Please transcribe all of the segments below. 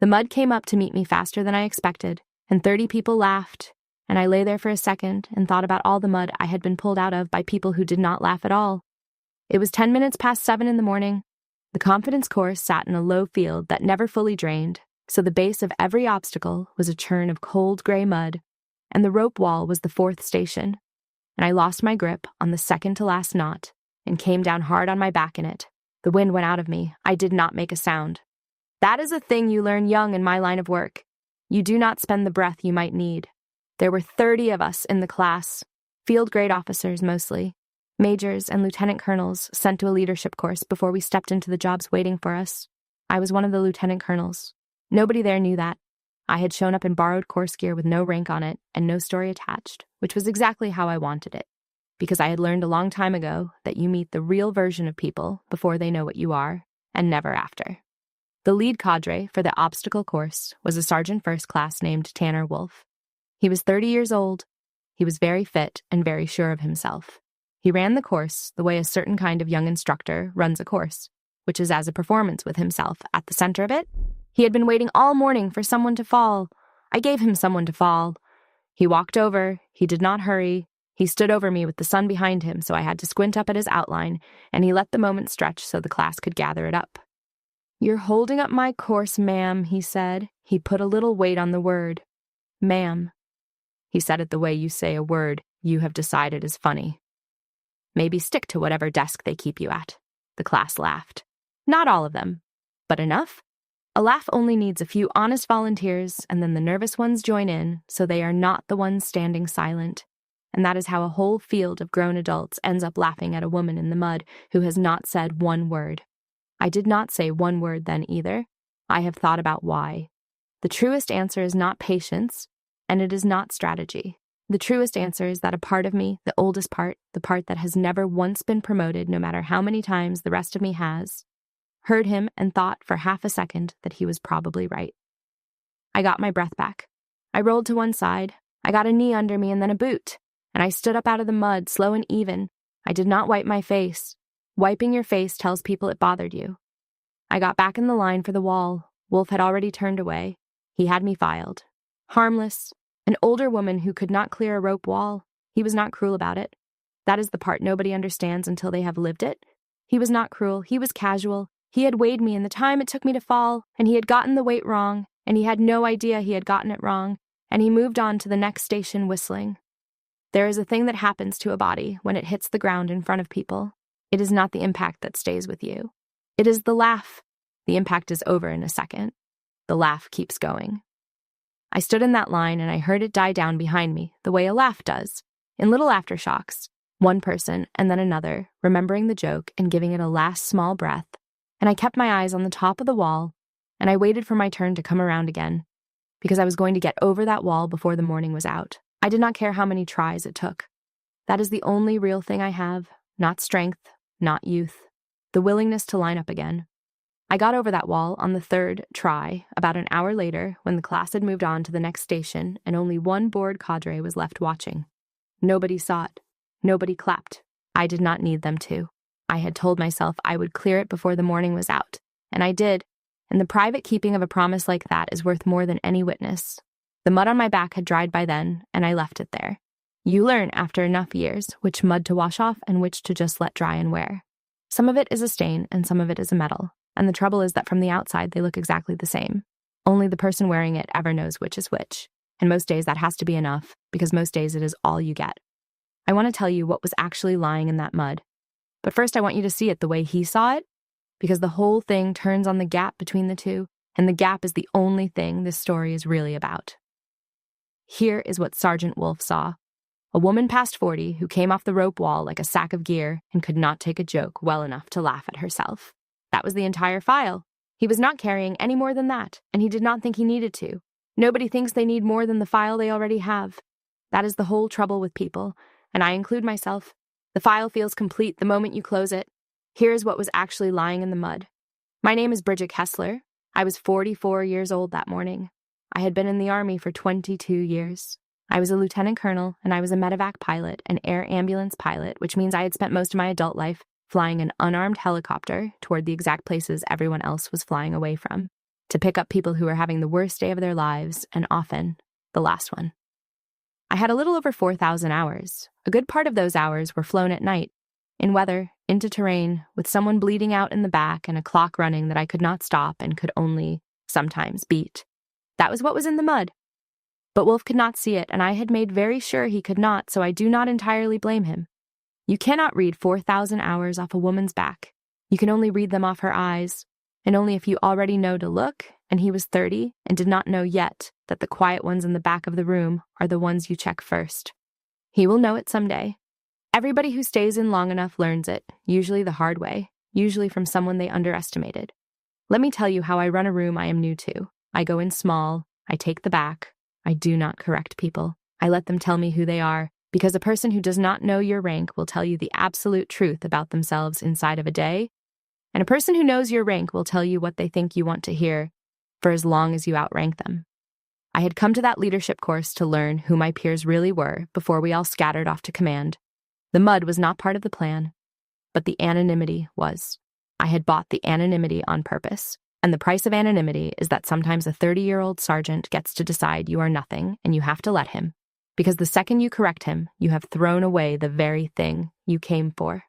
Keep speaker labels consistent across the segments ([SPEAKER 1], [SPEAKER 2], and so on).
[SPEAKER 1] The mud came up to meet me faster than I expected, and 30 people laughed, and I lay there for a second and thought about all the mud I had been pulled out of by people who did not laugh at all. It was 10 minutes past 7 in the morning. The confidence course sat in a low field that never fully drained, so the base of every obstacle was a churn of cold gray mud, and the rope wall was the 4th station, and I lost my grip on the second-to-last knot and came down hard on my back in it. The wind went out of me. I did not make a sound. That is a thing you learn young in my line of work. You do not spend the breath you might need. There were 30 of us in the class, field grade officers mostly, majors and lieutenant colonels sent to a leadership course before we stepped into the jobs waiting for us. I was one of the lieutenant colonels. Nobody there knew that. I had shown up in borrowed course gear with no rank on it and no story attached, which was exactly how I wanted it, because I had learned a long time ago that you meet the real version of people before they know what you are, and never after. The lead cadre for the obstacle course was a sergeant first class named Tanner Wolf. He was 30 years old. He was very fit and very sure of himself. He ran the course the way a certain kind of young instructor runs a course, which is as a performance with himself at the center of it. He had been waiting all morning for someone to fall. I gave him someone to fall. He walked over. He did not hurry. He stood over me with the sun behind him, so I had to squint up at his outline, and he let the moment stretch so the class could gather it up. "You're holding up my course, ma'am," he said. He put a little weight on the word. "Ma'am." He said it the way you say a word you have decided is funny. "Maybe stick to whatever desk they keep you at." The class laughed. Not all of them, but enough. A laugh only needs a few honest volunteers, and then the nervous ones join in, so they are not the ones standing silent. And that is how a whole field of grown adults ends up laughing at a woman in the mud who has not said one word. I did not say one word then either. I have thought about why. The truest answer is not patience, and it is not strategy. The truest answer is that a part of me, the oldest part, the part that has never once been promoted no matter how many times the rest of me has, heard him and thought for half a second that he was probably right. I got my breath back. I rolled to one side. I got a knee under me and then a boot, and I stood up out of the mud, slow and even. I did not wipe my face. Wiping your face tells people it bothered you. I got back in the line for the wall. Wolf had already turned away. He had me filed. Harmless. An older woman who could not clear a rope wall. He was not cruel about it. That is the part nobody understands until they have lived it. He was not cruel. He was casual. He had weighed me in the time it took me to fall, and he had gotten the weight wrong, and he had no idea he had gotten it wrong, and he moved on to the next station whistling. There is a thing that happens to a body when it hits the ground in front of people. It is not the impact that stays with you. It is the laugh. The impact is over in a second. The laugh keeps going. I stood in that line and I heard it die down behind me, the way a laugh does, in little aftershocks, one person and then another, remembering the joke and giving it a last small breath, and I kept my eyes on the top of the wall, and I waited for my turn to come around again, because I was going to get over that wall before the morning was out. I did not care how many tries it took. That is the only real thing I have, not strength, not youth, the willingness to line up again. I got over that wall on the 3rd try, about an hour later, when the class had moved on to the next station and only one bored cadre was left watching. Nobody saw it. Nobody clapped. I did not need them to. I had told myself I would clear it before the morning was out, and I did, and the private keeping of a promise like that is worth more than any witness. The mud on my back had dried by then, and I left it there. You learn after enough years which mud to wash off and which to just let dry and wear. Some of it is a stain and some of it is a metal, and the trouble is that from the outside they look exactly the same. Only the person wearing it ever knows which is which, and most days that has to be enough, because most days it is all you get. I want to tell you what was actually lying in that mud, but first I want you to see it the way he saw it, because the whole thing turns on the gap between the two, and the gap is the only thing this story is really about. Here is what Sergeant Wolf saw. A woman past 40 who came off the rope wall like a sack of gear and could not take a joke well enough to laugh at herself. That was the entire file. He was not carrying any more than that, and he did not think he needed to. Nobody thinks they need more than the file they already have. That is the whole trouble with people, and I include myself. The file feels complete the moment you close it. Here is what was actually lying in the mud. My name is Bridget Kessler. I was 44 years old that morning. I had been in the Army for 22 years. I was a lieutenant colonel, and I was a medevac pilot, an air ambulance pilot, which means I had spent most of my adult life flying an unarmed helicopter toward the exact places everyone else was flying away from. to pick up people who were having the worst day of their lives, and often the last one. I had a little over 4,000 hours. A good part of those hours were flown at night, in weather, into terrain, with someone bleeding out in the back and a clock running that I could not stop and could only, sometimes, beat. That was what was in the mud. But Wolf could not see it, and I had made very sure he could not, so I do not entirely blame him. You cannot read 4,000 hours off a woman's back. You can only read them off her eyes, and only if you already know to look, and he was 30 and did not know yet that the quiet ones in the back of the room are the ones you check first. He will know it someday. Everybody who stays in long enough learns it, usually the hard way, usually from someone they underestimated. Let me tell you how I run a room I am new to. I go in small, I take the back, I do not correct people. I let them tell me who they are, because a person who does not know your rank will tell you the absolute truth about themselves inside of a day, and a person who knows your rank will tell you what they think you want to hear for as long as you outrank them. I had come to that leadership course to learn who my peers really were before we all scattered off to command. The mud was not part of the plan, but the anonymity was. I had bought the anonymity on purpose, and the price of anonymity is that sometimes a 30-year-old sergeant gets to decide you are nothing and you have to let him, because the second you correct him, you have thrown away the very thing you came for.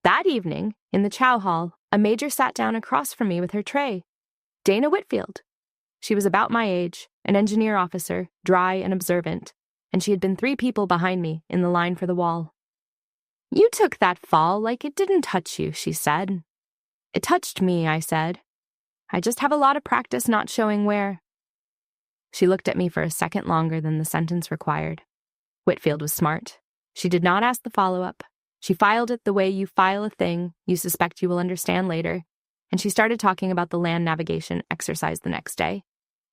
[SPEAKER 1] That evening, in the chow hall, a major sat down across from me with her tray. Dana Whitfield. She was about my age, an engineer officer, dry and observant, and she had been 3 people behind me in the line for the wall. "You took that fall like it didn't touch you," she said. "It touched me," I said. "I just have a lot of practice not showing where." She looked at me for a second longer than the sentence required. Whitfield was smart. She did not ask the follow-up. She filed it the way you file a thing you suspect you will understand later, and she started talking about the land navigation exercise the next day,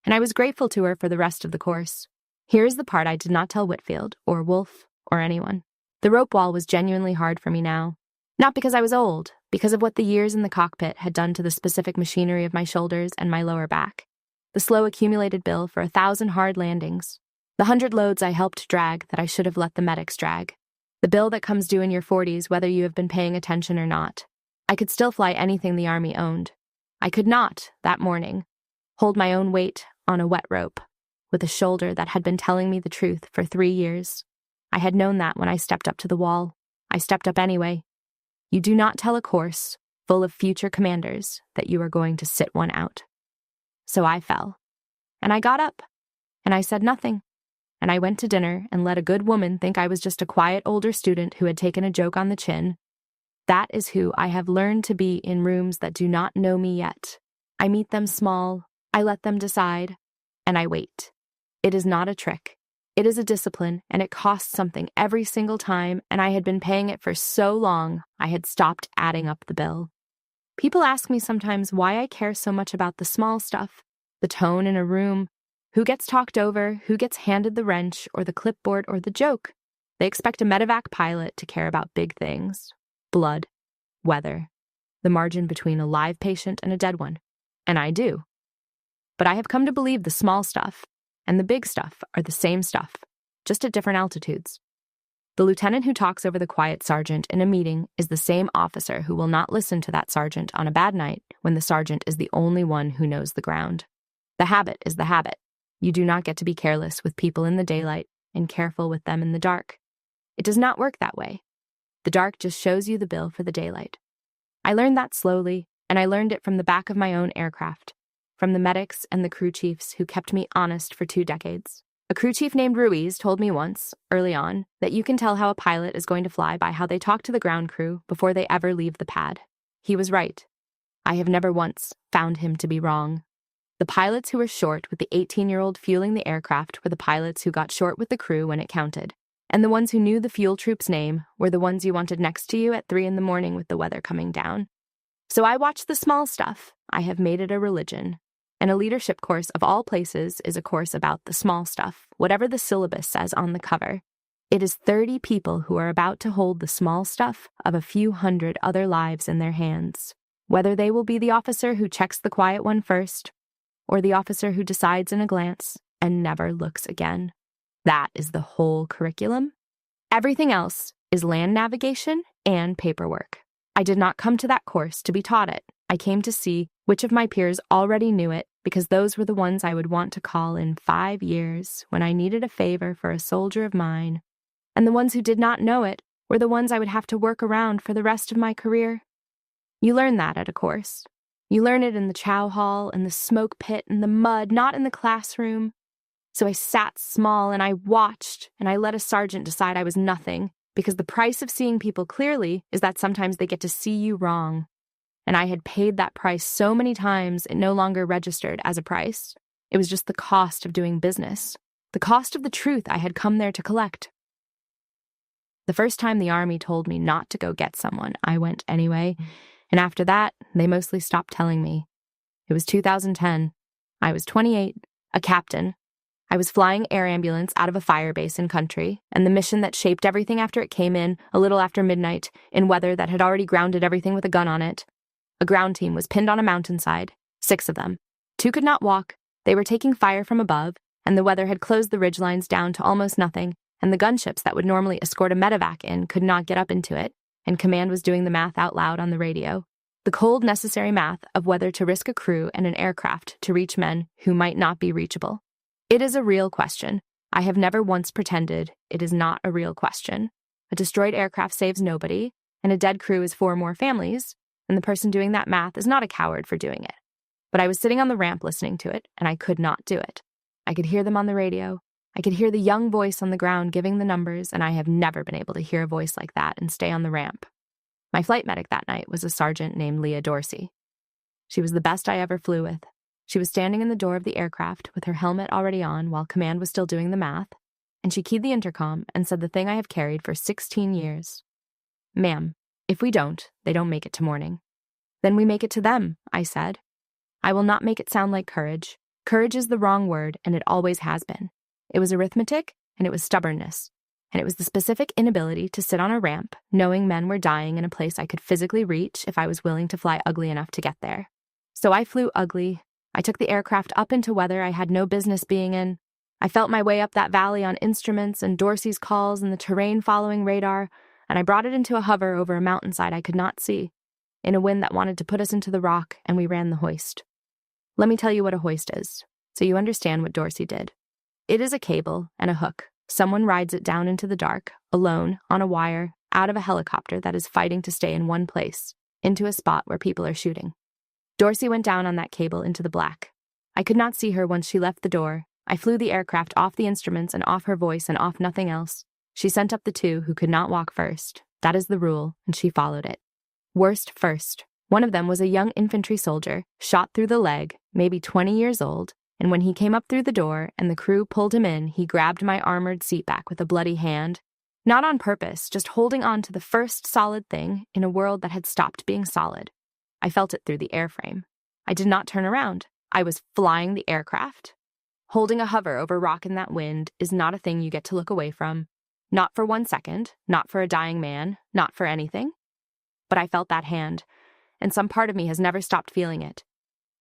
[SPEAKER 1] and I was grateful to her for the rest of the course. Here is the part I did not tell Whitfield, or Wolf, or anyone. The rope wall was genuinely hard for me now. Not because I was old, because of what the years in the cockpit had done to the specific machinery of my shoulders and my lower back. The slow accumulated bill for 1,000 hard landings. The 100 loads I helped drag that I should have let the medics drag. The bill that comes due in your 40s whether you have been paying attention or not. I could still fly anything the Army owned. I could not, that morning, hold my own weight on a wet rope, with a shoulder that had been telling me the truth for 3 years. I had known that when I stepped up to the wall. I stepped up anyway. You do not tell a course full of future commanders that you are going to sit one out. So I fell. And I got up. And I said nothing. And I went to dinner and let a good woman think I was just a quiet older student who had taken a joke on the chin. That is who I have learned to be in rooms that do not know me yet. I meet them small, I let them decide, and I wait. It is not a trick. It is a discipline, and it costs something every single time, and I had been paying it for so long, I had stopped adding up the bill. People ask me sometimes why I care so much about the small stuff, the tone in a room, who gets talked over, who gets handed the wrench or the clipboard or the joke. They expect a medevac pilot to care about big things. Blood, weather, the margin between a live patient and a dead one. And I do. But I have come to believe the small stuff and the big stuff are the same stuff, just at different altitudes. The lieutenant who talks over the quiet sergeant in a meeting is the same officer who will not listen to that sergeant on a bad night when the sergeant is the only one who knows the ground. The habit is the habit. You do not get to be careless with people in the daylight and careful with them in the dark. It does not work that way. The dark just shows you the bill for the daylight. I learned that slowly, and I learned it from the back of my own aircraft, from the medics and the crew chiefs who kept me honest for 2 decades. A crew chief named Ruiz told me once, early on, that you can tell how a pilot is going to fly by how they talk to the ground crew before they ever leave the pad. He was right. I have never once found him to be wrong. The pilots who were short with the 18-year-old fueling the aircraft were the pilots who got short with the crew when it counted. And the ones who knew the fuel troop's name were the ones you wanted next to you at 3 a.m. with the weather coming down. So I watch the small stuff. I have made it a religion. And a leadership course of all places is a course about the small stuff, whatever the syllabus says on the cover. It is 30 people who are about to hold the small stuff of a few hundred other lives in their hands, whether they will be the officer who checks the quiet one first, or the officer who decides in a glance and never looks again. That is the whole curriculum. Everything else is land navigation and paperwork. I did not come to that course to be taught it. I came to see which of my peers already knew it because those were the ones I would want to call in 5 years when I needed a favor for a soldier of mine. And the ones who did not know it were the ones I would have to work around for the rest of my career. You learn that at a course. You learn it in the chow hall, in the smoke pit, in the mud, not in the classroom. So I sat small and I watched, and I let a sergeant decide I was nothing, because the price of seeing people clearly is that sometimes they get to see you wrong. And I had paid that price so many times it no longer registered as a price. It was just the cost of doing business, the cost of the truth I had come there to collect. The first time the Army told me not to go get someone, I went anyway, and after that, they mostly stopped telling me. It was 2010. I was 28, a captain. I was flying air ambulance out of a fire base in country, and the mission that shaped everything after it came in, a little after midnight, in weather that had already grounded everything with a gun on it. A ground team was pinned on a mountainside, 6 of them. 2 could not walk, they were taking fire from above, and the weather had closed the ridgelines down to almost nothing, and the gunships that would normally escort a medevac in could not get up into it, and command was doing the math out loud on the radio. The cold, necessary math of whether to risk a crew and an aircraft to reach men who might not be reachable. It is a real question. I have never once pretended it is not a real question. A destroyed aircraft saves nobody, and a dead crew is 4 more families, and the person doing that math is not a coward for doing it. But I was sitting on the ramp listening to it, and I could not do it. I could hear them on the radio. I could hear the young voice on the ground giving the numbers, and I have never been able to hear a voice like that and stay on the ramp. My flight medic that night was a sergeant named Leah Dorsey. She was the best I ever flew with. She was standing in the door of the aircraft with her helmet already on while command was still doing the math, and she keyed the intercom and said the thing I have carried for 16 years. "Ma'am, if we don't, they don't make it to morning." "Then we make it to them," I said. "I will not make it sound like courage. Courage is the wrong word, and it always has been. It was arithmetic, and it was stubbornness. And it was the specific inability to sit on a ramp, knowing men were dying in a place I could physically reach if I was willing to fly ugly enough to get there. So I flew ugly. I took the aircraft up into weather I had no business being in. I felt my way up that valley on instruments and Dorsey's calls and the terrain following radar, and I brought it into a hover over a mountainside I could not see, in a wind that wanted to put us into the rock, and we ran the hoist. Let me tell you what a hoist is, so you understand what Dorsey did. It is a cable and a hook. Someone rides it down into the dark, alone, on a wire, out of a helicopter that is fighting to stay in one place, into a spot where people are shooting. Dorsey went down on that cable into the black. I could not see her once she left the door. I flew the aircraft off the instruments and off her voice and off nothing else. She sent up the 2 who could not walk first. That is the rule, and she followed it. Worst first. One of them was a young infantry soldier, shot through the leg, maybe 20 years old, and when he came up through the door and the crew pulled him in, he grabbed my armored seat back with a bloody hand. Not on purpose, just holding on to the first solid thing in a world that had stopped being solid. I felt it through the airframe. I did not turn around. I was flying the aircraft. Holding a hover over rock in that wind is not a thing you get to look away from. Not for 1 second, not for a dying man, not for anything. But I felt that hand, and some part of me has never stopped feeling it.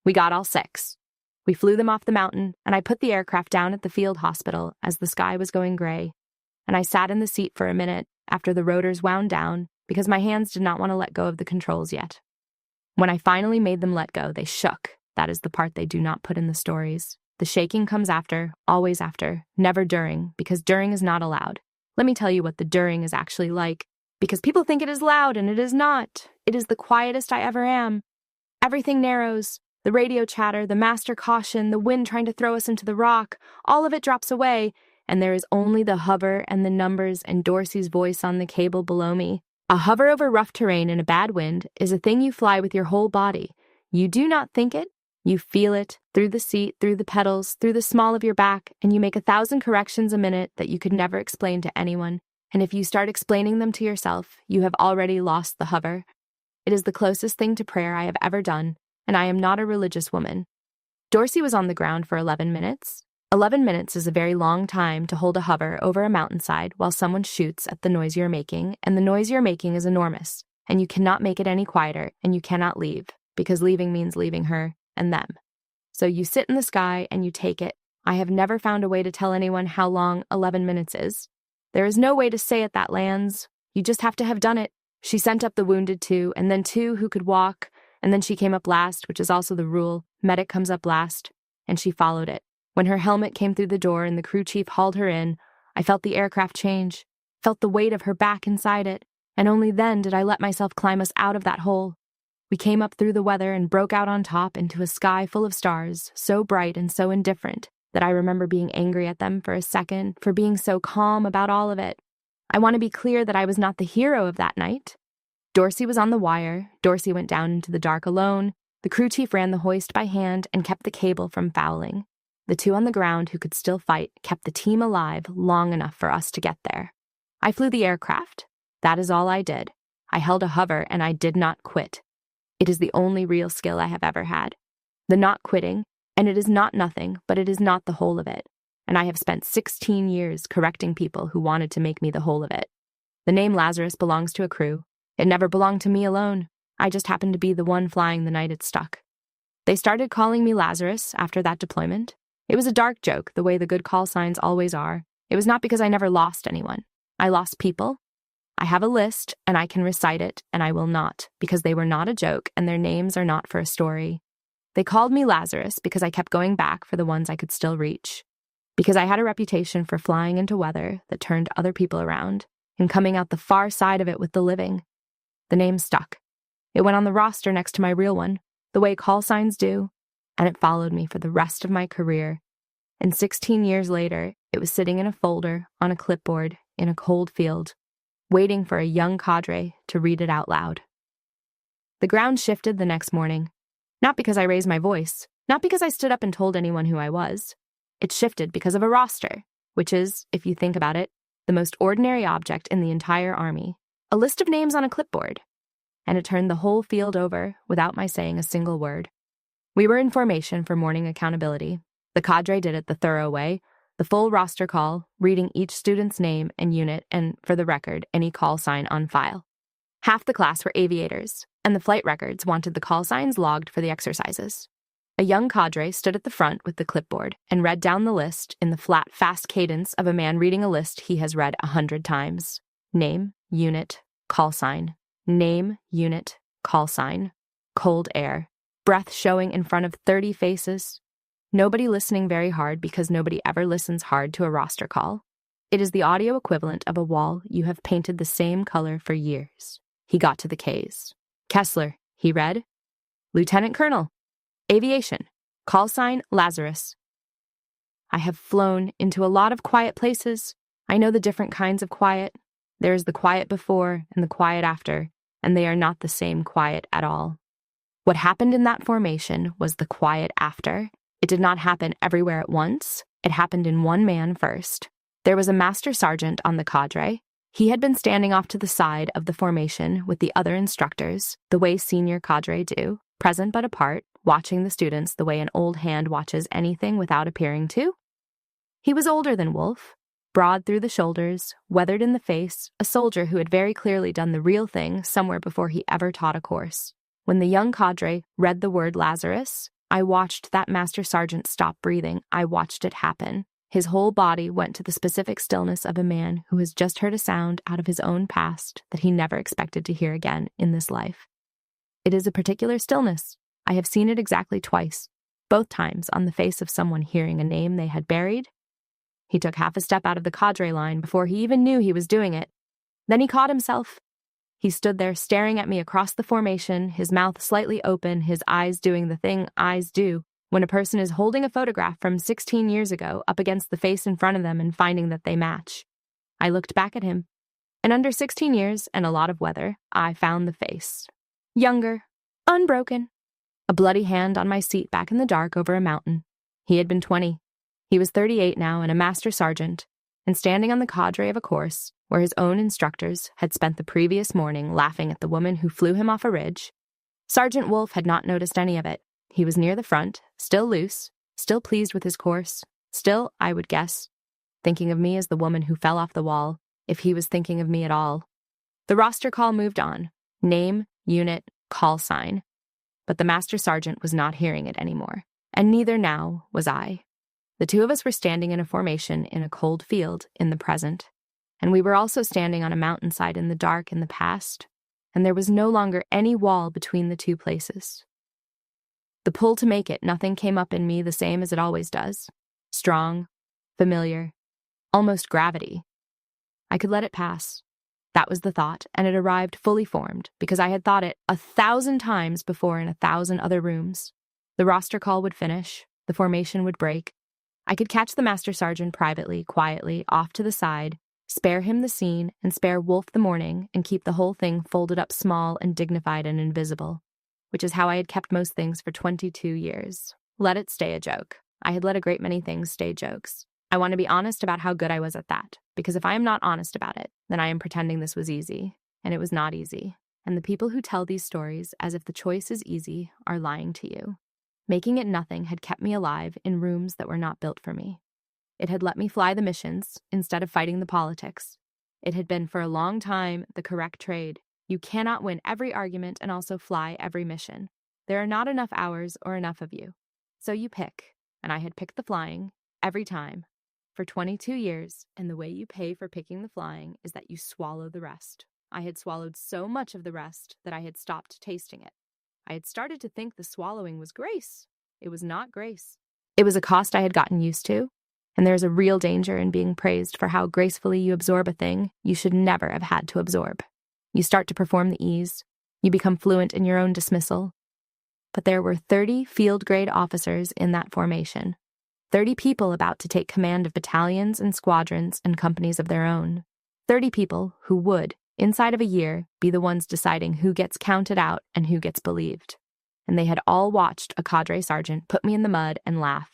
[SPEAKER 1] We got all 6. We flew them off the mountain, and I put the aircraft down at the field hospital as the sky was going gray. And I sat in the seat for a minute after the rotors wound down because my hands did not want to let go of the controls yet. When I finally made them let go, they shook. That is the part they do not put in the stories. The shaking comes after, always after, never during, because during is not allowed. Let me tell you what the during is actually like, because people think it is loud, and it is not. It is the quietest I ever am. Everything narrows. The radio chatter, the master caution, the wind trying to throw us into the rock, all of it drops away, and there is only the hover and the numbers and Dorsey's voice on the cable below me. A hover over rough terrain in a bad wind is a thing you fly with your whole body. You do not think it, you feel it, through the seat, through the pedals, through the small of your back, and you make 1,000 corrections a minute that you could never explain to anyone. And if you start explaining them to yourself, you have already lost the hover. It is the closest thing to prayer I have ever done, and I am not a religious woman. Dorsey was on the ground for 11 minutes. 11 minutes is a very long time to hold a hover over a mountainside while someone shoots at the noise you're making, and the noise you're making is enormous, and you cannot make it any quieter, and you cannot leave, because leaving means leaving her and them. So you sit in the sky and you take it. I have never found a way to tell anyone how long 11 minutes is. There is no way to say it that lands. You just have to have done it. She sent up the wounded 2, and then 2 who could walk, And then she came up last, which is also the rule. Medic comes up last, and she followed it. When her helmet came through the door and the crew chief hauled her in, I felt the aircraft change, felt the weight of her back inside it, and only then did I let myself climb us out of that hole. We came up through the weather and broke out on top into a sky full of stars, so bright and so indifferent that I remember being angry at them for a second for being so calm about all of it. I want to be clear that I was not the hero of that night. Dorsey was on the wire. Dorsey went down into the dark alone. The crew chief ran the hoist by hand and kept the cable from fouling. The two on the ground who could still fight kept the team alive long enough for us to get there. I flew the aircraft. That is all I did. I held a hover and I did not quit. It is the only real skill I have ever had. The not quitting, and it is not nothing, but it is not the whole of it. And I have spent 16 years correcting people who wanted to make me the whole of it. The name Lazarus belongs to a crew. It never belonged to me alone. I just happened to be the one flying the night it stuck. They started calling me Lazarus after that deployment. It was a dark joke, the way the good call signs always are. It was not because I never lost anyone. I lost people. I have a list, and I can recite it, and I will not, because they were not a joke, and their names are not for a story. They called me Lazarus because I kept going back for the ones I could still reach. Because I had a reputation for flying into weather that turned other people around, and coming out the far side of it with the living. The name stuck. It went on the roster next to my real one, the way call signs do, and it followed me for the rest of my career. And 16 years later, it was sitting in a folder on a clipboard in a cold field, waiting for a young cadre to read it out loud. The ground shifted the next morning, not because I raised my voice, not because I stood up and told anyone who I was. It shifted because of a roster, which is, if you think about it, the most ordinary object in the entire Army, a list of names on a clipboard. And it turned the whole field over without my saying a single word. We were in formation for morning accountability. The cadre did it the thorough way, the full roster call, reading each student's name and unit and, for the record, any call sign on file. Half the class were aviators, and the flight records wanted the call signs logged for the exercises. A young cadre stood at the front with the clipboard and read down the list in the flat, fast cadence of a man reading a list he has read 100 times. Name, unit, call sign. Name, unit, call sign. Cold air. Breath showing in front of 30 faces. Nobody listening very hard because nobody ever listens hard to a roster call. It is the audio equivalent of a wall you have painted the same color for years. He got to the K's. Kessler, he read. Lieutenant Colonel. Aviation. Call sign Lazarus. I have flown into a lot of quiet places. I know the different kinds of quiet. There is the quiet before and the quiet after, and they are not the same quiet at all. What happened in that formation was the quiet after. It did not happen everywhere at once. It happened in one man first. There was a master sergeant on the cadre. He had been standing off to the side of the formation with the other instructors, the way senior cadre do, present but apart, watching the students the way an old hand watches anything without appearing to. He was older than Wolf, broad through the shoulders, weathered in the face, a soldier who had very clearly done the real thing somewhere before he ever taught a course. When the young cadre read the word Lazarus, I watched that master sergeant stop breathing. I watched it happen. His whole body went to the specific stillness of a man who has just heard a sound out of his own past that he never expected to hear again in this life. It is a particular stillness. I have seen it exactly twice, both times on the face of someone hearing a name they had buried. He took half a step out of the cadre line before he even knew he was doing it. Then he caught himself. He stood there staring at me across the formation, his mouth slightly open, his eyes doing the thing eyes do when a person is holding a photograph from 16 years ago up against the face in front of them and finding that they match. I looked back at him, and under 16 years and a lot of weather, I found the face. Younger, unbroken. A bloody hand on my seat back in the dark over a mountain. He had been 20. He was 38 now and a master sergeant, and standing on the cadre of a course where his own instructors had spent the previous morning laughing at the woman who flew him off a ridge. Sergeant Wolf had not noticed any of it. He was near the front, still loose, still pleased with his course, still, I would guess, thinking of me as the woman who fell off the wall, if he was thinking of me at all. The roster call moved on. Name, unit, call sign. But the master sergeant was not hearing it anymore, and neither now was I. The two of us were standing in a formation in a cold field in the present, and we were also standing on a mountainside in the dark in the past. and there was no longer any wall between the two places. The pull to make it, nothing came up in me the same as it always does. Strong, familiar, almost gravity. I could let it pass. That was the thought, and it arrived fully formed, because I had thought it 1,000 times before in 1,000 other rooms. The roster call would finish, the formation would break. I could catch the master sergeant privately, quietly, off to the side, spare him the scene, and spare Wolf the morning, and keep the whole thing folded up small and dignified and invisible, which is how I had kept most things for 22 years. Let it stay a joke. I had let a great many things stay jokes. I want to be honest about how good I was at that, because if I am not honest about it, then I am pretending this was easy, and it was not easy. And the people who tell these stories as if the choice is easy are lying to you. Making it nothing had kept me alive in rooms that were not built for me. It had let me fly the missions instead of fighting the politics. It had been for a long time the correct trade. You cannot win every argument and also fly every mission. There are not enough hours or enough of you. So you pick, and I had picked the flying every time. For 22 years, and the way you pay for picking the flying is that you swallow the rest. I had swallowed so much of the rest that I had stopped tasting it. I had started to think the swallowing was grace. It was not grace. It was a cost I had gotten used to, and there is a real danger in being praised for how gracefully you absorb a thing you should never have had to absorb. You start to perform the ease. You become fluent in your own dismissal. But there were 30 field-grade officers in that formation. 30 people about to take command of battalions and squadrons and companies of their own. 30 people who would, inside of a year, be the ones deciding who gets counted out and who gets believed. And they had all watched a cadre sergeant put me in the mud and laugh.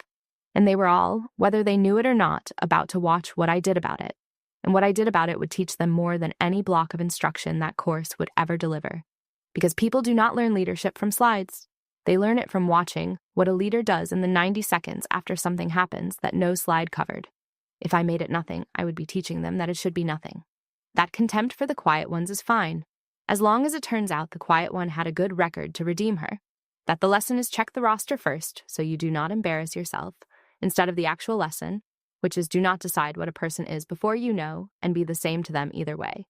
[SPEAKER 1] And they were all, whether they knew it or not, about to watch what I did about it. And what I did about it would teach them more than any block of instruction that course would ever deliver. Because people do not learn leadership from slides. They learn it from watching what a leader does in the 90 seconds after something happens that no slide covered. If I made it nothing, I would be teaching them that it should be nothing. That contempt for the quiet ones is fine, as long as it turns out the quiet one had a good record to redeem her. That the lesson is check the roster first, so you do not embarrass yourself, instead of the actual lesson, which is do not decide what a person is before you know, and be the same to them either way.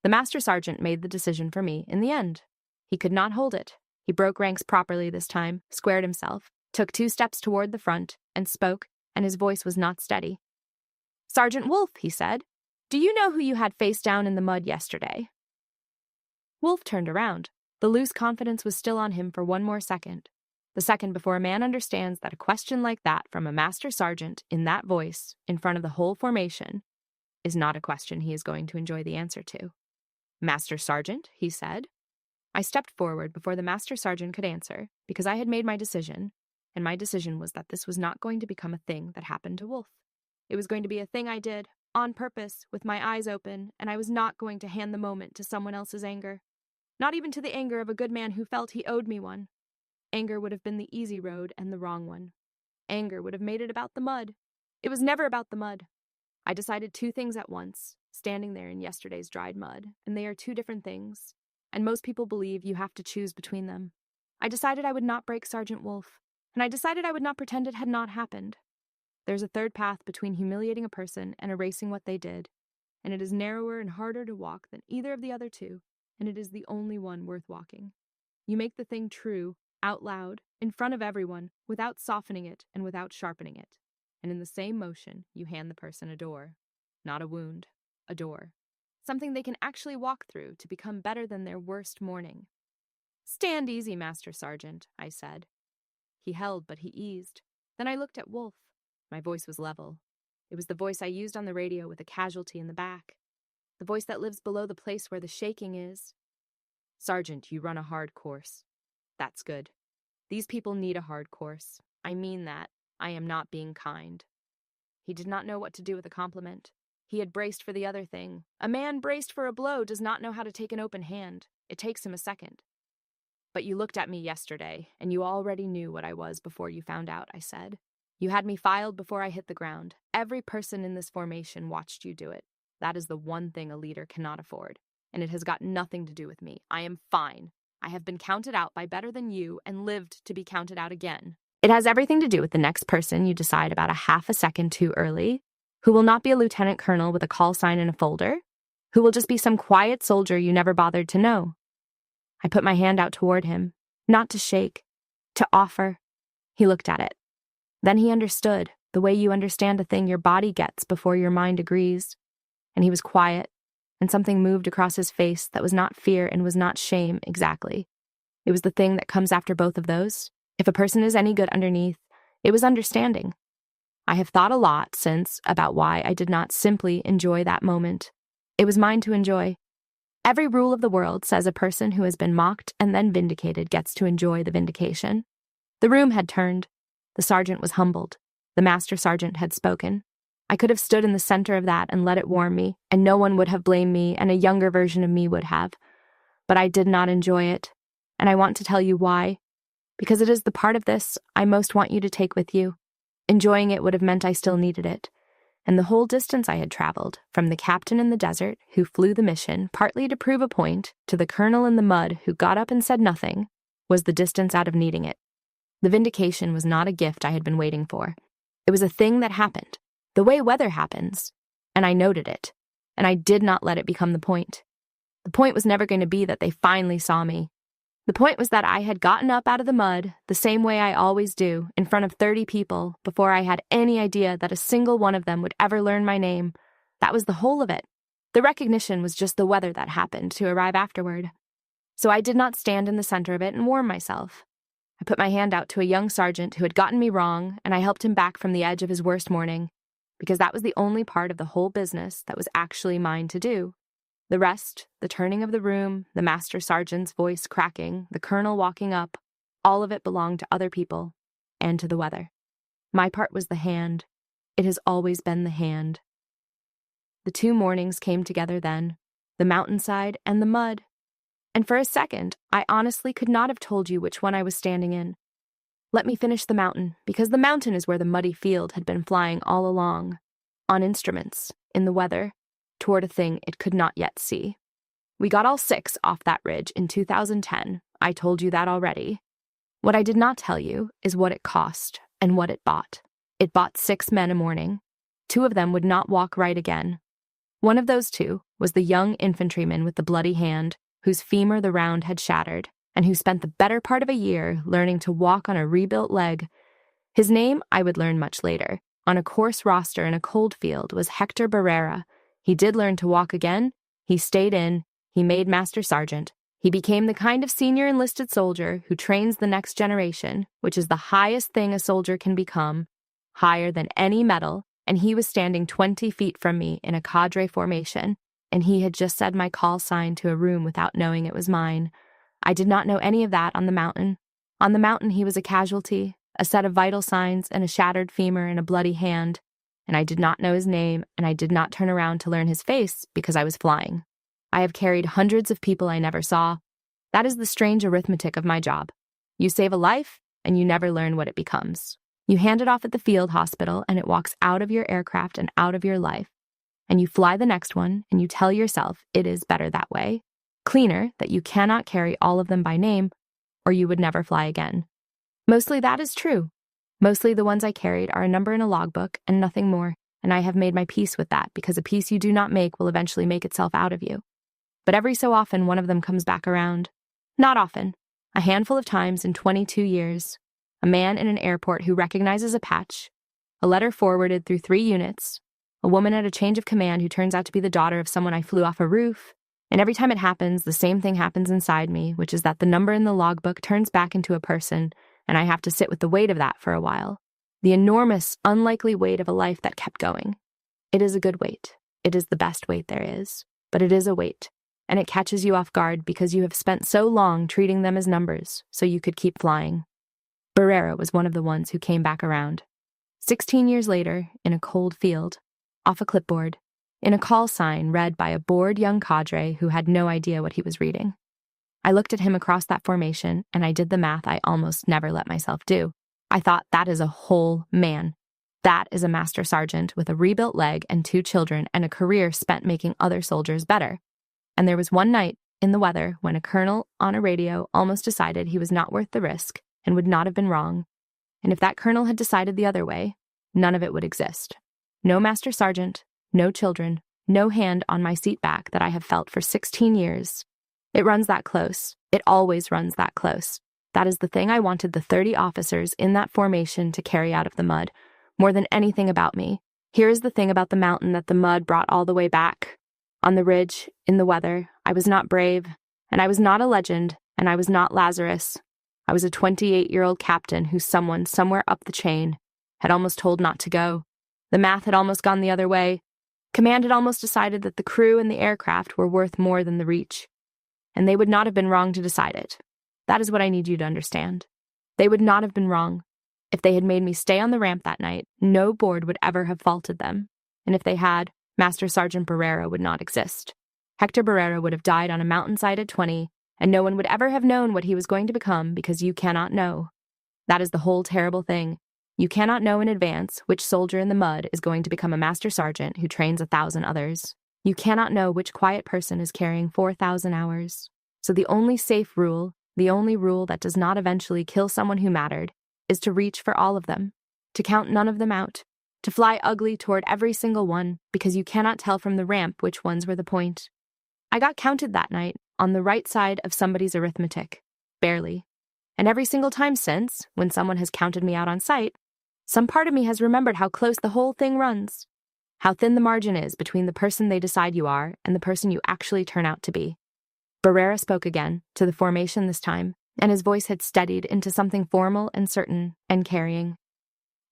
[SPEAKER 1] The master sergeant made the decision for me in the end. He could not hold it. He broke ranks properly this time, squared himself, took 2 steps toward the front, and spoke, and his voice was not steady. "Sergeant Wolf," he said, "do you know who you had face down in the mud yesterday?" Wolf turned around. The loose confidence was still on him for one more second. The second before a man understands that a question like that from a master sergeant in that voice, in front of the whole formation, is not a question he is going to enjoy the answer to. "Master Sergeant," he said. I stepped forward before the master sergeant could answer, because I had made my decision, and my decision was that this was not going to become a thing that happened to Wolf. It was going to be a thing I did, on purpose, with my eyes open, and I was not going to hand the moment to someone else's anger. Not even to the anger of a good man who felt he owed me one. Anger would have been the easy road and the wrong one. Anger would have made it about the mud. It was never about the mud. I decided 2 things at once, standing there in yesterday's dried mud, and they are 2 different things. And most people believe you have to choose between them. I decided I would not break Sergeant Wolf, and I decided I would not pretend it had not happened. There's a third path between humiliating a person and erasing what they did, and it is narrower and harder to walk than either of the other 2, and it is the only one worth walking. You make the thing true, out loud, in front of everyone, without softening it and without sharpening it, and in the same motion you hand the person a door. Not a wound, a door. Something they can actually walk through to become better than their worst morning. "Stand easy, Master Sergeant," I said. He held, but he eased. Then I looked at Wolf. My voice was level. It was the voice I used on the radio with a casualty in the back. The voice that lives below the place where the shaking is. "Sergeant, you run a hard course. That's good. These people need a hard course. I mean that. I am not being kind." He did not know what to do with a compliment. He had braced for the other thing. A man braced for a blow does not know how to take an open hand. It takes him a second. "But you looked at me yesterday, and you already knew what I was before you found out," I said. "You had me filed before I hit the ground. Every person in this formation watched you do it. That is the one thing a leader cannot afford, and it has got nothing to do with me. I am fine. I have been counted out by better than you and lived to be counted out again. It has everything to do with the next person you decide about a half a second too early, who will not be a lieutenant colonel with a call sign in a folder, who will just be some quiet soldier you never bothered to know. I put my hand out toward him, not to shake, to offer. He looked at it. Then he understood, the way you understand a thing your body gets before your mind agrees. And he was quiet, and something moved across his face that was not fear and was not shame exactly. It was the thing that comes after both of those. If a person is any good underneath, it was understanding. I have thought a lot since about why I did not simply enjoy that moment. It was mine to enjoy. Every rule of the world says a person who has been mocked and then vindicated gets to enjoy the vindication. The room had turned. The sergeant was humbled. The master sergeant had spoken. I could have stood in the center of that and let it warm me, and no one would have blamed me, and a younger version of me would have. But I did not enjoy it, and I want to tell you why. Because it is the part of this I most want you to take with you. Enjoying it would have meant I still needed it. And the whole distance I had traveled, from the captain in the desert who flew the mission partly to prove a point, to the colonel in the mud who got up and said nothing, was the distance out of needing it. The vindication was not a gift I had been waiting for. It was a thing that happened, the way weather happens, and I noted it, and I did not let it become the point. The point was never going to be that they finally saw me. The point was that I had gotten up out of the mud, the same way I always do, in front of 30 people, before I had any idea that a single one of them would ever learn my name. That was the whole of it. The recognition was just the weather that happened to arrive afterward. So I did not stand in the center of it and warm myself. I put my hand out to a young sergeant who had gotten me wrong, and I helped him back from the edge of his worst morning, because that was the only part of the whole business that was actually mine to do. The rest, the turning of the room, the master sergeant's voice cracking, the colonel walking up, all of it belonged to other people and to the weather. My part was the hand. It has always been the hand. The two mornings came together then, the mountainside and the mud. And for a second, I honestly could not have told you which one I was standing in. Let me finish the mountain, because the mountain is where the muddy field had been flying all along, on instruments, in the weather, toward a thing it could not yet see. We got all 6 off that ridge in 2010. I told you that already. What I did not tell you is what it cost and what it bought. It bought 6 men a morning. 2 of them would not walk right again. One of those 2 was the young infantryman with the bloody hand, whose femur the round had shattered, and who spent the better part of a year learning to walk on a rebuilt leg. His name I would learn much later. On a coarse roster in a cold field was Hector Barrera. He did learn to walk again. He stayed in. He made master sergeant. He became the kind of senior enlisted soldier who trains the next generation, which is the highest thing a soldier can become, higher than any medal, and he was standing 20 feet from me in a cadre formation, and he had just said my call sign to a room without knowing it was mine. I did not know any of that on the mountain. On the mountain he was a casualty, a set of vital signs and a shattered femur and a bloody hand. And I did not know his name, and I did not turn around to learn his face because I was flying. I have carried hundreds of people I never saw. That is the strange arithmetic of my job. You save a life, and you never learn what it becomes. You hand it off at the field hospital, and it walks out of your aircraft and out of your life. And you fly the next one, and you tell yourself it is better that way. Cleaner, that you cannot carry all of them by name, or you would never fly again. Mostly that is true. Mostly the ones I carried are a number in a logbook and nothing more, and I have made my peace with that because a peace you do not make will eventually make itself out of you. But every so often one of them comes back around. Not often. A handful of times in 22 years. A man in an airport who recognizes a patch. A letter forwarded through 3 units. A woman at a change of command who turns out to be the daughter of someone I flew off a roof. And every time it happens, the same thing happens inside me, which is that the number in the logbook turns back into a person, and I have to sit with the weight of that for a while. The enormous, unlikely weight of a life that kept going. It is a good weight. It is the best weight there is. But it is a weight, and it catches you off guard because you have spent so long treating them as numbers so you could keep flying. Barrera was one of the ones who came back around. 16 years later, in a cold field, off a clipboard, in a call sign read by a bored young cadre who had no idea what he was reading. I looked at him across that formation, and I did the math I almost never let myself do. I thought, that is a whole man. That is a master sergeant with a rebuilt leg and 2 children and a career spent making other soldiers better. And there was one night in the weather when a colonel on a radio almost decided he was not worth the risk and would not have been wrong. And if that colonel had decided the other way, none of it would exist. No master sergeant, no children, no hand on my seat back that I have felt for 16 years. It runs that close. It always runs that close. That is the thing I wanted the 30 officers in that formation to carry out of the mud, more than anything about me. Here is the thing about the mountain that the mud brought all the way back. On the ridge, in the weather, I was not brave, and I was not a legend, and I was not Lazarus. I was a 28-year-old captain who someone somewhere up the chain had almost told not to go. The math had almost gone the other way. Command had almost decided that the crew and the aircraft were worth more than the reach. And they would not have been wrong to decide it. That is what I need you to understand. They would not have been wrong. If they had made me stay on the ramp that night, no board would ever have faulted them. And if they had, Master Sergeant Barrera would not exist. Hector Barrera would have died on a mountainside at 20, and no one would ever have known what he was going to become because you cannot know. That is the whole terrible thing. You cannot know in advance which soldier in the mud is going to become a master sergeant who trains 1,000 others. You cannot know which quiet person is carrying 4,000 hours. So the only safe rule, the only rule that does not eventually kill someone who mattered, is to reach for all of them, to count none of them out, to fly ugly toward every single one, because you cannot tell from the ramp which ones were the point. I got counted that night on the right side of somebody's arithmetic, barely. And every single time since, when someone has counted me out on sight, some part of me has remembered how close the whole thing runs, how thin the margin is between the person they decide you are and the person you actually turn out to be. Barrera spoke again, to the formation this time, and his voice had steadied into something formal and certain and carrying.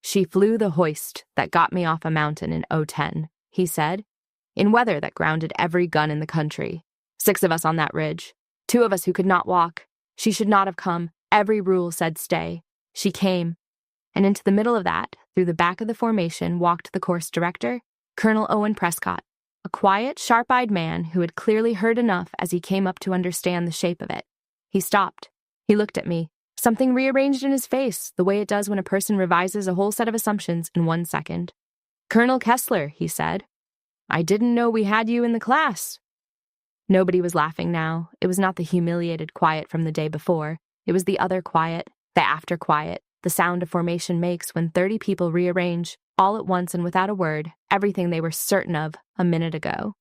[SPEAKER 1] "She flew the hoist that got me off a mountain in 010, he said, in weather that grounded every gun in the country. 6 of us on that ridge, 2 of us who could not walk. She should not have come. Every rule said stay. She came. And into the middle of that, through the back of the formation, walked the course director, Colonel Owen Prescott, a quiet, sharp-eyed man who had clearly heard enough as he came up to understand the shape of it. He stopped. He looked at me. Something rearranged in his face, the way it does when a person revises a whole set of assumptions in 1 second. "Colonel Kessler," he said. "I didn't know we had you in the class." Nobody was laughing now. It was not the humiliated quiet from the day before. It was the other quiet, the after quiet, the sound a formation makes when 30 people rearrange, all at once and without a word, everything they were certain of a minute ago.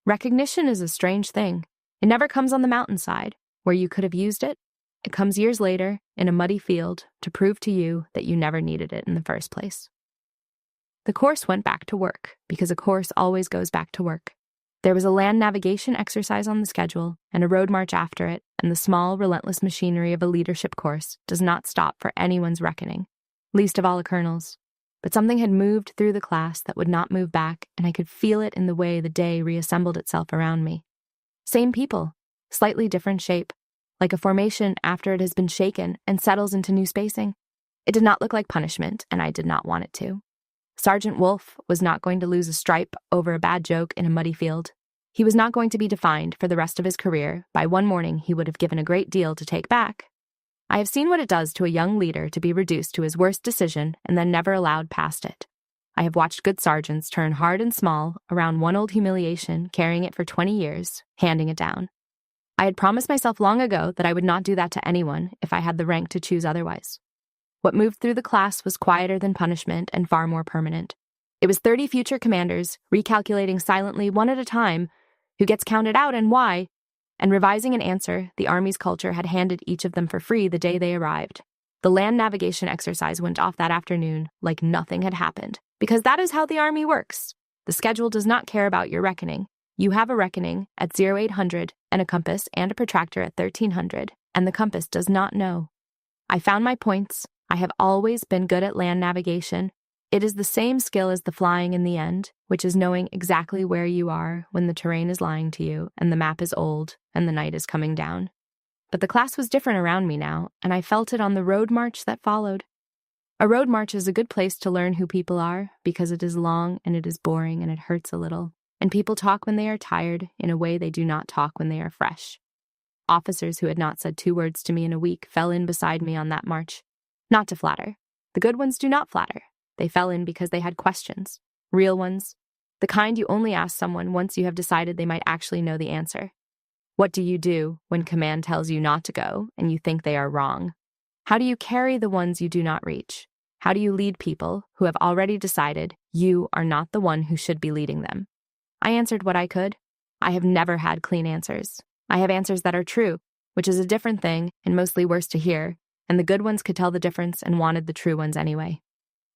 [SPEAKER 1] Recognition is a strange thing. It never comes on the mountainside, where you could have used it. It comes years later, in a muddy field, to prove to you that you never needed it in the first place. The course went back to work, because a course always goes back to work. There was a land navigation exercise on the schedule, and a road march after it, and the small, relentless machinery of a leadership course does not stop for anyone's reckoning, least of all a colonel's. But something had moved through the class that would not move back, and I could feel it in the way the day reassembled itself around me. Same people, slightly different shape, like a formation after it has been shaken and settles into new spacing. It did not look like punishment, and I did not want it to. Sergeant Wolfe was not going to lose a stripe over a bad joke in a muddy field. He was not going to be defined for the rest of his career by one morning he would have given a great deal to take back. I have seen what it does to a young leader to be reduced to his worst decision and then never allowed past it. I have watched good sergeants turn hard and small around one old humiliation, carrying it for 20 years, handing it down. I had promised myself long ago that I would not do that to anyone if I had the rank to choose otherwise. What moved through the class was quieter than punishment and far more permanent. It was 30 future commanders, recalculating silently one at a time who gets counted out and why, and revising an answer the Army's culture had handed each of them for free the day they arrived. The land navigation exercise went off that afternoon like nothing had happened, because that is how the Army works. The schedule does not care about your reckoning. You have a reckoning at 0800 and a compass and a protractor at 1300, and the compass does not know. I found my points. I have always been good at land navigation. It is the same skill as the flying in the end, which is knowing exactly where you are when the terrain is lying to you and the map is old and the night is coming down. But the class was different around me now, and I felt it on the road march that followed. A road march is a good place to learn who people are because it is long and it is boring and it hurts a little, and people talk when they are tired in a way they do not talk when they are fresh. Officers who had not said 2 words to me in a week fell in beside me on that march. Not to flatter. The good ones do not flatter. They fell in because they had questions. Real ones. The kind you only ask someone once you have decided they might actually know the answer. What do you do when command tells you not to go and you think they are wrong? How do you carry the ones you do not reach? How do you lead people who have already decided you are not the one who should be leading them? I answered what I could. I have never had clean answers. I have answers that are true, which is a different thing and mostly worse to hear, and the good ones could tell the difference and wanted the true ones anyway.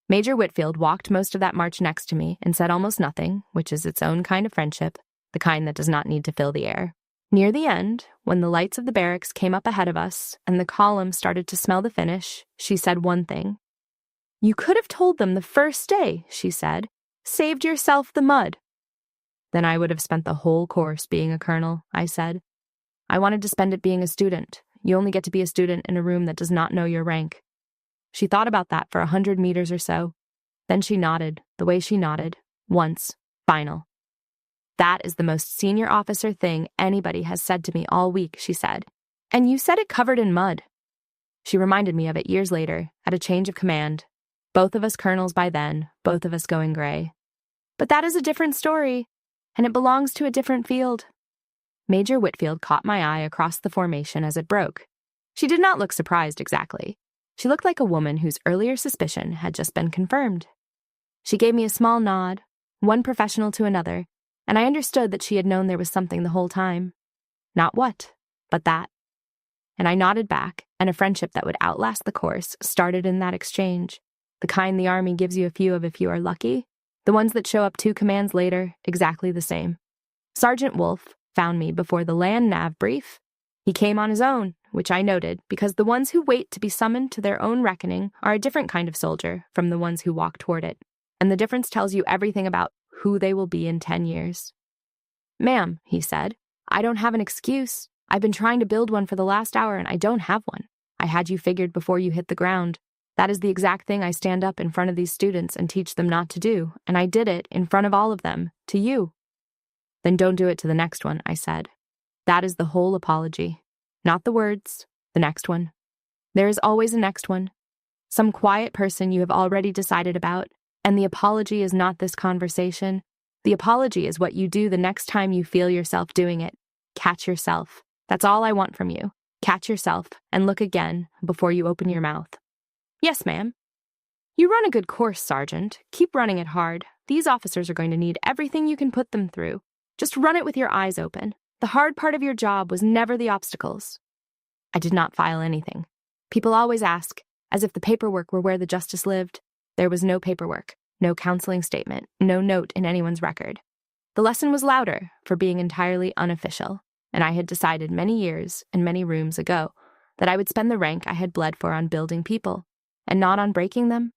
[SPEAKER 1] Major Whitfield walked most of that march next to me and said almost nothing, which is its own kind of friendship, the kind that does not need to fill the air. Near the end, when the lights of the barracks came up ahead of us and the column started to smell the finish, she said one thing. "You could have told them the first day," she said. "Saved yourself the mud." "Then I would have spent the whole course being a colonel," I said. "I wanted to spend it being a student. You only get to be a student in a room that does not know your rank." She thought about that for 100 meters or so. Then she nodded, the way she nodded. Once. Final. "That is the most senior officer thing anybody has said to me all week," she said. "And you said it covered in mud." She reminded me of it years later, at a change of command. Both of us colonels by then, both of us going gray. But that is a different story, and it belongs to a different field. Major Whitfield caught my eye across the formation as it broke. She did not look surprised exactly. She looked like a woman whose earlier suspicion had just been confirmed. She gave me a small nod, one professional to another, and I understood that she had known there was something the whole time. Not what, but that. And I nodded back, and a friendship that would outlast the course started in that exchange, the kind the Army gives you a few of if you are lucky, the ones that show up 2 commands later, exactly the same. Sergeant Wolfe found me before the land nav brief. He came on his own, which I noted, because the ones who wait to be summoned to their own reckoning are a different kind of soldier from the ones who walk toward it, and the difference tells you everything about who they will be in 10 years. "Ma'am," he said, "I don't have an excuse. I've been trying to build one for the last hour and I don't have one. I had you figured before you hit the ground. That is the exact thing I stand up in front of these students and teach them not to do, and I did it in front of all of them, to you." "Then don't do it to the next one," I said. "That is the whole apology. Not the words, the next one. There is always a next one. Some quiet person you have already decided about, and the apology is not this conversation. The apology is what you do the next time you feel yourself doing it. Catch yourself. That's all I want from you. Catch yourself and look again before you open your mouth." "Yes, ma'am." "You run a good course, Sergeant. Keep running it hard. These officers are going to need everything you can put them through. Just run it with your eyes open. The hard part of your job was never the obstacles." I did not file anything. People always ask, as if the paperwork were where the justice lived. There was no paperwork, no counseling statement, no note in anyone's record. The lesson was louder for being entirely unofficial, and I had decided many years and many rooms ago that I would spend the rank I had bled for on building people, and not on breaking them.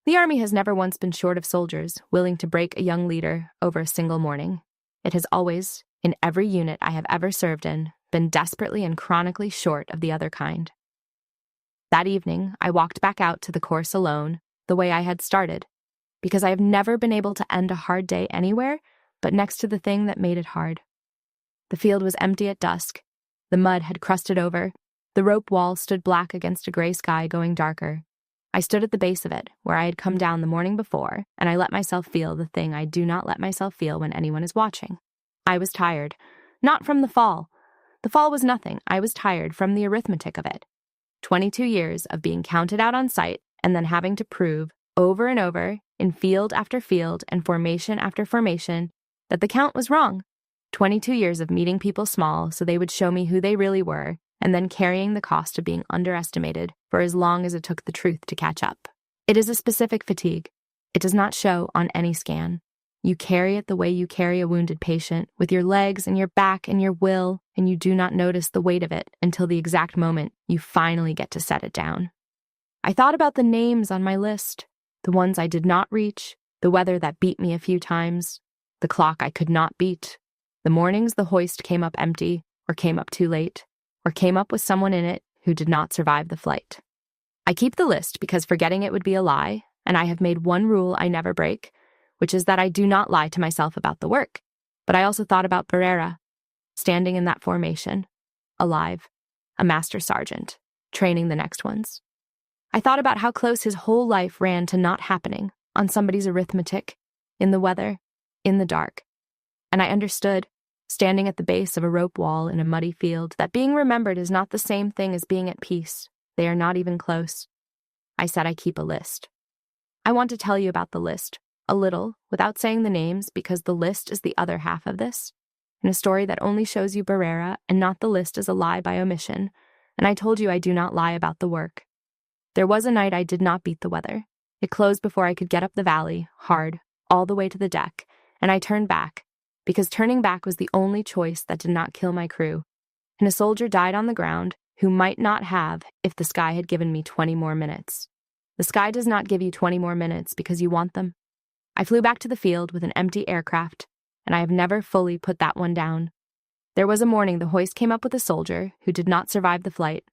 [SPEAKER 1] The Army has never once been short of soldiers willing to break a young leader over a single morning. It has always, in every unit I have ever served in, been desperately and chronically short of the other kind. That evening, I walked back out to the course alone, the way I had started, because I have never been able to end a hard day anywhere but next to the thing that made it hard. The field was empty at dusk. The mud had crusted over. The rope wall stood black against a gray sky going darker. I stood at the base of it, where I had come down the morning before, and I let myself feel the thing I do not let myself feel when anyone is watching. I was tired. Not from the fall. The fall was nothing. I was tired from the arithmetic of it. 22 years of being counted out on sight and then having to prove, over and over, in field after field and formation after formation, that the count was wrong. 22 years of meeting people small so they would show me who they really were, and then carrying the cost of being underestimated for as long as it took the truth to catch up. It is a specific fatigue. It does not show on any scan. You carry it the way you carry a wounded patient, with your legs and your back and your will, and you do not notice the weight of it until the exact moment you finally get to set it down. I thought about the names on my list, the ones I did not reach, the weather that beat me a few times, the clock I could not beat, the mornings the hoist came up empty, or came up too late, or came up with someone in it who did not survive the flight. I keep the list because forgetting it would be a lie, and I have made one rule I never break, which is that I do not lie to myself about the work. But I also thought about Barrera, standing in that formation, alive, a master sergeant, training the next ones. I thought about how close his whole life ran to not happening, on somebody's arithmetic, in the weather, in the dark. And I understood, standing at the base of a rope wall in a muddy field, that being remembered is not the same thing as being at peace. They are not even close. I said I keep a list. I want to tell you about the list, a little, without saying the names because the list is the other half of this, in a story that only shows you Barrera and not the list as a lie by omission, and I told you I do not lie about the work. There was a night I did not beat the weather. It closed before I could get up the valley, hard, all the way to the deck, and I turned back, because turning back was the only choice that did not kill my crew, and a soldier died on the ground who might not have if the sky had given me 20 more minutes. The sky does not give you 20 more minutes because you want them. I flew back to the field with an empty aircraft, and I have never fully put that one down. There was a morning the hoist came up with a soldier who did not survive the flight,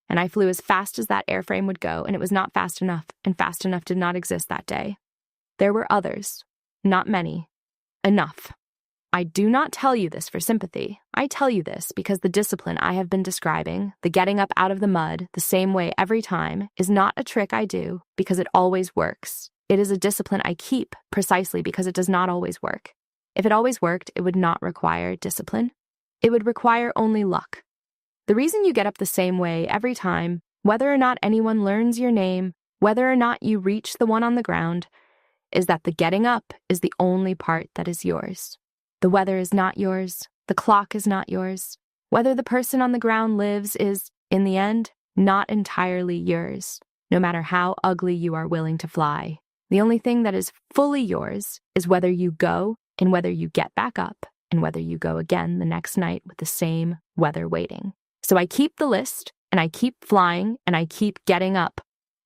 [SPEAKER 1] and I flew as fast as that airframe would go, and it was not fast enough, and fast enough did not exist that day. There were others, not many. Enough. I do not tell you this for sympathy. I tell you this because the discipline I have been describing, the getting up out of the mud the same way every time, is not a trick I do because it always works. It is a discipline I keep precisely because it does not always work. If it always worked, it would not require discipline. It would require only luck. The reason you get up the same way every time, whether or not anyone learns your name, whether or not you reach the one on the ground, is that the getting up is the only part that is yours. The weather is not yours. The clock is not yours. Whether the person on the ground lives is, in the end, not entirely yours, no matter how ugly you are willing to fly. The only thing that is fully yours is whether you go and whether you get back up and whether you go again the next night with the same weather waiting. So I keep the list, and I keep flying, and I keep getting up.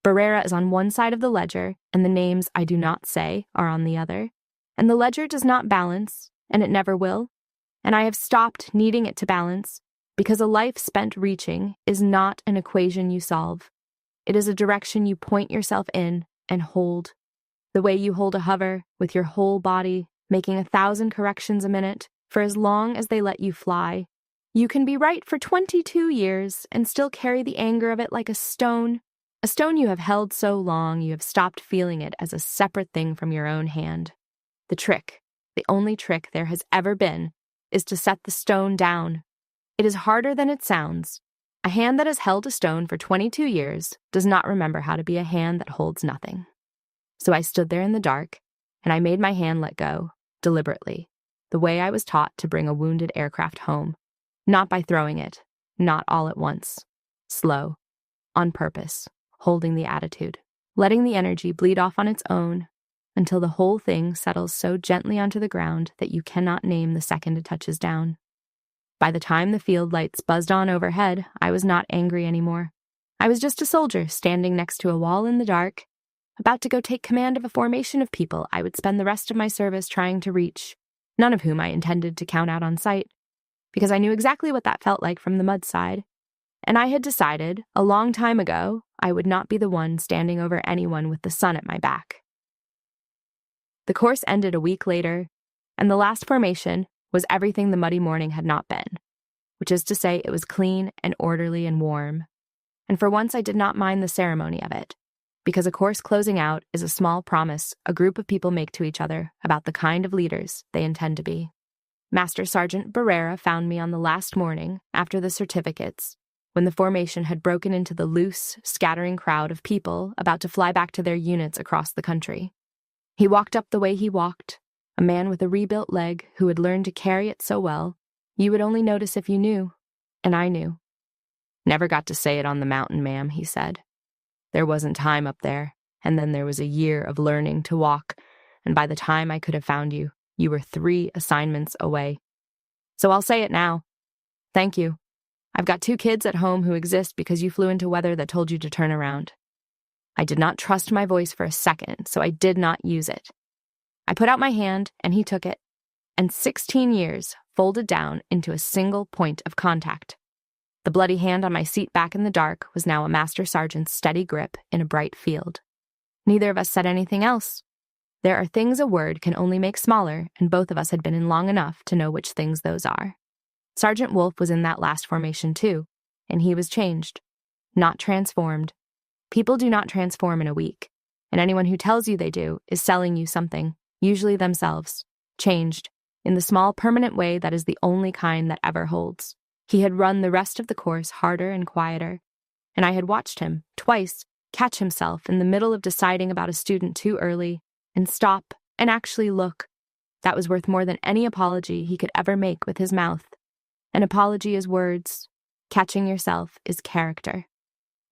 [SPEAKER 1] Barrera is on one side of the ledger, and the names I do not say are on the other. And the ledger does not balance, and it never will, and I have stopped needing it to balance because a life spent reaching is not an equation you solve. It is a direction you point yourself in and hold. The way you hold a hover with your whole body, making 1,000 corrections a minute for as long as they let you fly. You can be right for 22 years and still carry the anger of it like a stone you have held so long you have stopped feeling it as a separate thing from your own hand. The trick, the only trick there has ever been, is to set the stone down. It is harder than it sounds. A hand that has held a stone for 22 years does not remember how to be a hand that holds nothing. So I stood there in the dark, and I made my hand let go, deliberately, the way I was taught to bring a wounded aircraft home. Not by throwing it, not all at once. Slow, on purpose, holding the attitude, letting the energy bleed off on its own, until the whole thing settles so gently onto the ground that you cannot name the second it touches down. By the time the field lights buzzed on overhead, I was not angry anymore. I was just a soldier standing next to a wall in the dark, about to go take command of a formation of people I would spend the rest of my service trying to reach, none of whom I intended to count out on sight, because I knew exactly what that felt like from the mud side, and I had decided, a long time ago, I would not be the one standing over anyone with the sun at my back. The course ended a week later, and the last formation was everything the muddy morning had not been, which is to say it was clean and orderly and warm. And for once I did not mind the ceremony of it, because a course closing out is a small promise a group of people make to each other about the kind of leaders they intend to be. Master Sergeant Barrera found me on the last morning, after the certificates, when the formation had broken into the loose, scattering crowd of people about to fly back to their units across the country. He walked up the way he walked, a man with a rebuilt leg who had learned to carry it so well, you would only notice if you knew, and I knew. "Never got to say it on the mountain, ma'am," he said. "There wasn't time up there, and then there was a year of learning to walk, and by the time I could have found you, you were 3 assignments away. So I'll say it now. Thank you. I've got 2 kids at home who exist because you flew into weather that told you to turn around." I did not trust my voice for a second, so I did not use it. I put out my hand, and he took it, and 16 years folded down into a single point of contact. The bloody hand on my seat back in the dark was now a master sergeant's steady grip in a bright field. Neither of us said anything else. There are things a word can only make smaller, and both of us had been in long enough to know which things those are. Sergeant Wolfe was in that last formation too, and he was changed, not transformed. People do not transform in a week, and anyone who tells you they do is selling you something, usually themselves, changed, in the small permanent way that is the only kind that ever holds. He had run the rest of the course harder and quieter, and I had watched him, twice, catch himself in the middle of deciding about a student too early, and stop and actually look. That was worth more than any apology he could ever make with his mouth. An apology is words. Catching yourself is character.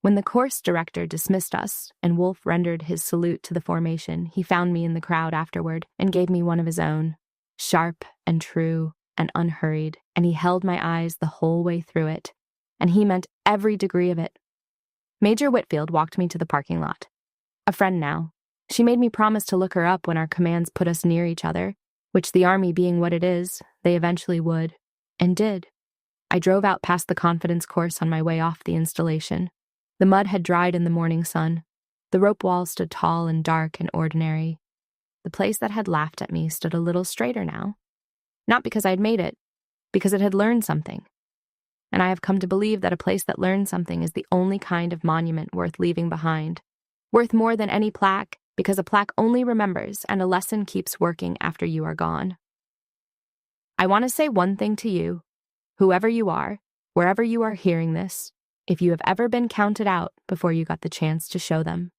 [SPEAKER 1] When the course director dismissed us and Wolf rendered his salute to the formation, he found me in the crowd afterward and gave me one of his own, sharp and true and unhurried, and he held my eyes the whole way through it, and he meant every degree of it. Major Whitfield walked me to the parking lot. A friend now. She made me promise to look her up when our commands put us near each other, which the Army being what it is, they eventually would, and did. I drove out past the confidence course on my way off the installation. The mud had dried in the morning sun. The rope wall stood tall and dark and ordinary. The place that had laughed at me stood a little straighter now. Not because I'd made it, because it had learned something. And I have come to believe that a place that learns something is the only kind of monument worth leaving behind. Worth more than any plaque, because a plaque only remembers and a lesson keeps working after you are gone. I want to say one thing to you, whoever you are, wherever you are hearing this, if you have ever been counted out before you got the chance to show them.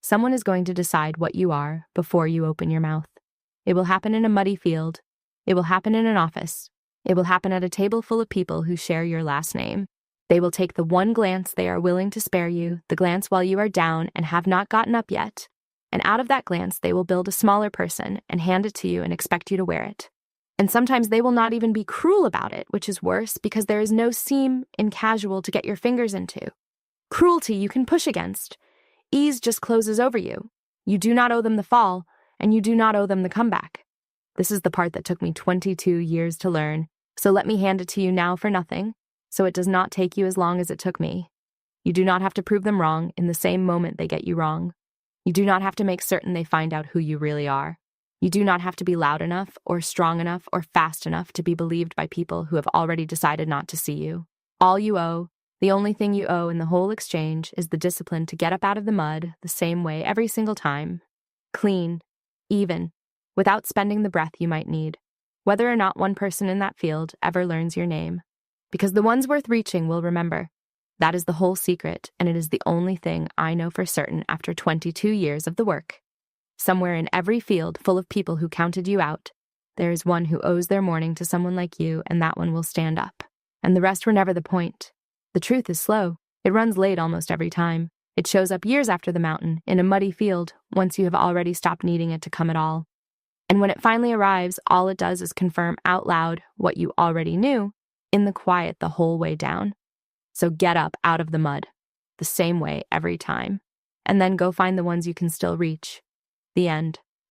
[SPEAKER 1] Someone is going to decide what you are before you open your mouth. It will happen in a muddy field. It will happen in an office. It will happen at a table full of people who share your last name. They will take the one glance they are willing to spare you, the glance while you are down and have not gotten up yet, and out of that glance they will build a smaller person and hand it to you and expect you to wear it. And sometimes they will not even be cruel about it, which is worse because there is no seam in casual to get your fingers into. Cruelty you can push against. Ease just closes over you. You do not owe them the fall, and you do not owe them the comeback. This is the part that took me 22 years to learn, so let me hand it to you now for nothing, so it does not take you as long as it took me. You do not have to prove them wrong in the same moment they get you wrong. You do not have to make certain they find out who you really are. You do not have to be loud enough or strong enough or fast enough to be believed by people who have already decided not to see you. All you owe, the only thing you owe in the whole exchange, is the discipline to get up out of the mud the same way every single time. Clean, even, without spending the breath you might need, whether or not one person in that field ever learns your name. Because the ones worth reaching will remember. That is the whole secret, and it is the only thing I know for certain after 22 years of the work. Somewhere in every field full of people who counted you out, there is one who owes their morning to someone like you, and that one will stand up. And the rest were never the point. The truth is slow. It runs late almost every time. It shows up years after the mountain, in a muddy field, once you have already stopped needing it to come at all. And when it finally arrives, all it does is confirm out loud what you already knew, in the quiet the whole way down. So get up out of the mud, the same way every time, and then go find the ones you can still reach. The end.